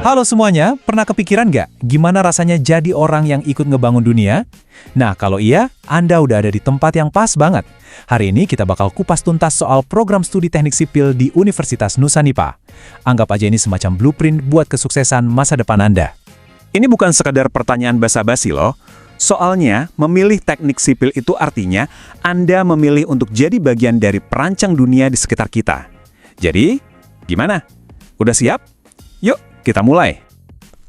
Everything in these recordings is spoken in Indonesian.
Halo semuanya, pernah kepikiran nggak gimana rasanya jadi orang yang ikut ngebangun dunia? Nah, kalau iya, Anda udah ada di tempat yang pas banget. Hari ini kita bakal kupas tuntas soal program studi teknik sipil di Universitas Nusa-Nipah. Anggap aja ini semacam blueprint buat kesuksesan masa depan Anda. Ini bukan sekadar pertanyaan basa-basi loh. Soalnya, memilih teknik sipil itu artinya Anda memilih untuk jadi bagian dari perancang dunia di sekitar kita. Jadi, gimana? Udah siap? Yuk, kita mulai.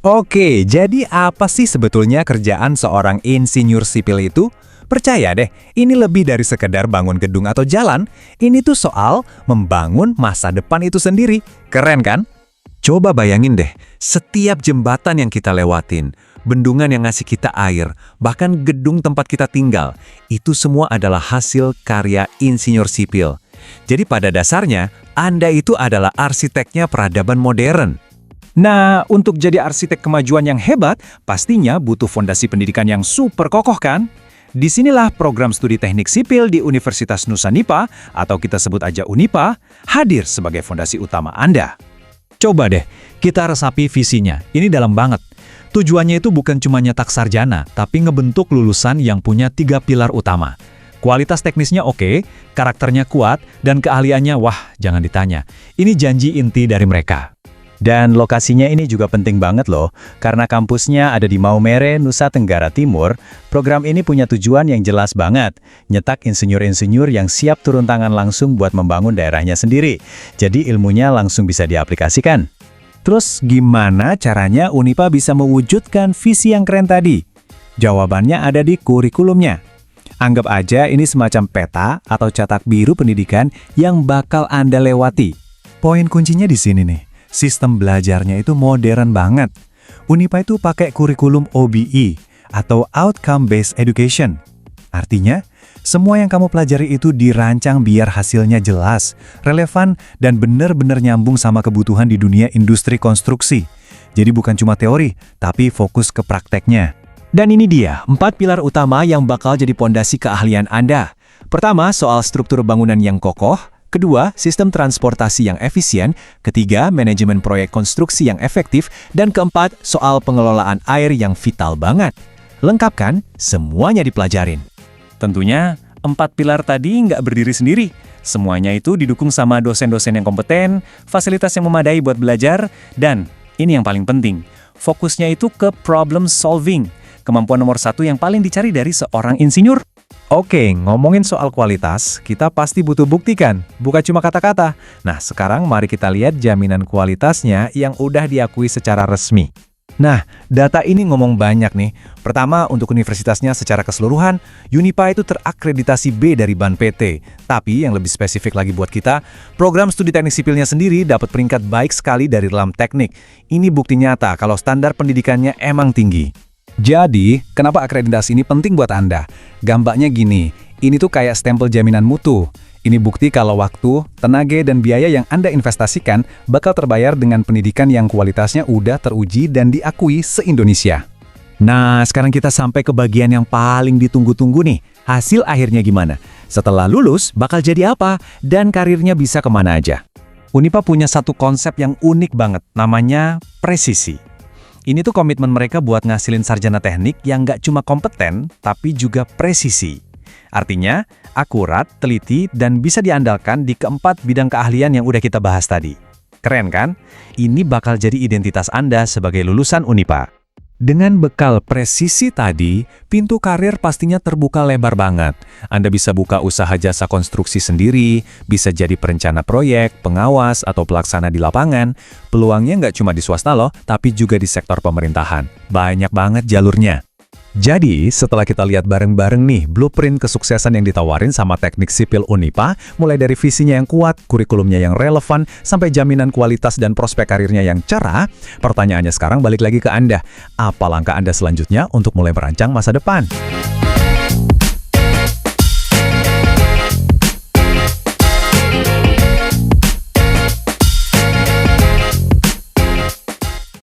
Oke, jadi apa sih sebetulnya kerjaan seorang insinyur sipil itu? Percaya deh, ini lebih dari sekedar bangun gedung atau jalan. Ini tuh soal membangun masa depan itu sendiri. Keren kan? Coba bayangin deh, setiap jembatan yang kita lewatin, bendungan yang ngasih kita air, bahkan gedung tempat kita tinggal, itu semua adalah hasil karya insinyur sipil. Jadi pada dasarnya, Anda itu adalah arsiteknya peradaban modern. Nah, untuk jadi arsitek kemajuan yang hebat, pastinya butuh fondasi pendidikan yang super kokoh kan? Disinilah program studi teknik sipil di Universitas Nusa-Nipah, atau kita sebut aja UNIPA, hadir sebagai fondasi utama Anda. Coba deh, kita resapi visinya. Ini dalam banget. Tujuannya itu bukan cuma nyetak sarjana, tapi ngebentuk lulusan yang punya 3 pilar utama. Kualitas teknisnya oke, karakternya kuat, dan keahliannya wah, jangan ditanya. Ini janji inti dari mereka. Dan lokasinya ini juga penting banget loh, karena kampusnya ada di Maumere, Nusa Tenggara Timur. Program ini punya tujuan yang jelas banget, nyetak insinyur-insinyur yang siap turun tangan langsung buat membangun daerahnya sendiri. Jadi ilmunya langsung bisa diaplikasikan. Terus gimana caranya UNIPA bisa mewujudkan visi yang keren tadi? Jawabannya ada di kurikulumnya. Anggap aja ini semacam peta atau cetak biru pendidikan yang bakal Anda lewati. Poin kuncinya di sini nih. Sistem belajarnya itu modern banget. UNIPA itu pakai kurikulum OBE atau Outcome Based Education. Artinya, semua yang kamu pelajari itu dirancang biar hasilnya jelas, relevan, dan benar-benar nyambung sama kebutuhan di dunia industri konstruksi. Jadi bukan cuma teori, tapi fokus ke prakteknya. Dan ini dia, 4 pilar utama yang bakal jadi pondasi keahlian Anda. Pertama, soal struktur bangunan yang kokoh. Kedua, sistem transportasi yang efisien. Ketiga, manajemen proyek konstruksi yang efektif. Dan keempat, soal pengelolaan air yang vital banget. Lengkap kan? Semuanya dipelajarin. Tentunya, 4 pilar tadi nggak berdiri sendiri. Semuanya itu didukung sama dosen-dosen yang kompeten, fasilitas yang memadai buat belajar, dan ini yang paling penting, fokusnya itu ke problem solving. Kemampuan nomor 1 yang paling dicari dari seorang insinyur. Oke, ngomongin soal kualitas, kita pasti butuh bukti kan? Bukan cuma kata-kata. Nah, sekarang mari kita lihat jaminan kualitasnya yang udah diakui secara resmi. Nah, data ini ngomong banyak nih. Pertama, untuk universitasnya secara keseluruhan, UNIPA itu terakreditasi B dari BAN PT. Tapi yang lebih spesifik lagi buat kita, program studi teknik sipilnya sendiri dapat peringkat baik sekali dari dalam teknik. Ini bukti nyata kalau standar pendidikannya emang tinggi. Jadi, kenapa akreditasi ini penting buat Anda? Gampangnya gini, ini tuh kayak stempel jaminan mutu. Ini bukti kalau waktu, tenaga, dan biaya yang Anda investasikan bakal terbayar dengan pendidikan yang kualitasnya udah teruji dan diakui se-Indonesia. Nah, sekarang kita sampai ke bagian yang paling ditunggu-tunggu nih. Hasil akhirnya gimana? Setelah lulus, bakal jadi apa? Dan karirnya bisa kemana aja? UNIPA punya satu konsep yang unik banget, namanya presisi. Ini tuh komitmen mereka buat ngasilin sarjana teknik yang nggak cuma kompeten, tapi juga presisi. Artinya, akurat, teliti, dan bisa diandalkan di keempat bidang keahlian yang udah kita bahas tadi. Keren kan? Ini bakal jadi identitas Anda sebagai lulusan UNIPA. Dengan bekal presisi tadi, pintu karir pastinya terbuka lebar banget. Anda bisa buka usaha jasa konstruksi sendiri, bisa jadi perencana proyek, pengawas, atau pelaksana di lapangan. Peluangnya nggak cuma di swasta loh, tapi juga di sektor pemerintahan. Banyak banget jalurnya. Jadi, setelah kita lihat bareng-bareng nih blueprint kesuksesan yang ditawarin sama teknik sipil UNIPA, mulai dari visinya yang kuat, kurikulumnya yang relevan, sampai jaminan kualitas dan prospek karirnya yang cerah, pertanyaannya sekarang balik lagi ke Anda. Apa langkah Anda selanjutnya untuk mulai merancang masa depan?